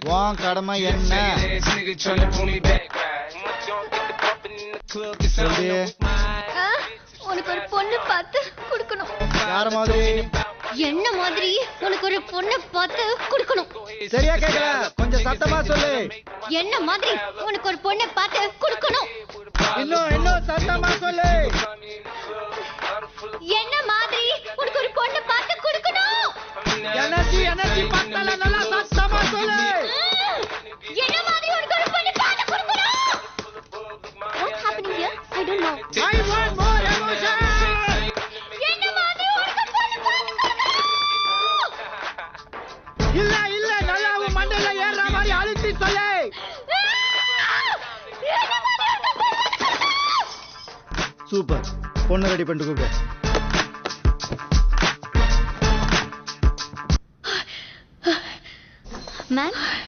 உன் கடமை என்ன? சொல்லு. உனக்கு ஒரு பொண்ணு பார்த்து கொடுக்கணும். யார மாதிரி? என்ன மாதிரி உனக்கு ஒரு பொண்ணு பார்த்து கொடுக்கணும். சரியா கேக்கல, கொஞ்சம் சத்தமா சொல்லு. என்ன மாதிரி உனக்கு ஒரு பொண்ணு பார்த்து கொடுக்கணும். இன்னும் சத்தமா சொல்லு. என்ன மாதிரி உனக்கு ஒரு பொண்ணு பார்த்து கொடுக்கணும். எனர்ஜி பத்தல, நல்லா சத்தமா சொல்லு. என்ன மாதிரி உனக்கு ஒரு பொண்ணு பார்த்து கொடுக்கணும். What's happening here? I don't know. I want more emotion. என்ன மாதிரி உனக்கு ஒரு பொண்ணு பார்த்து கொடுக்கணும். இல்ல நல்லா உன் மண்டையில ஏறுற மாதிரி அழுத்தி சொல்லு. சூப்பர், பொண்ணு ரெடி பண்ணிட்டு கூப்பிடு. மேம்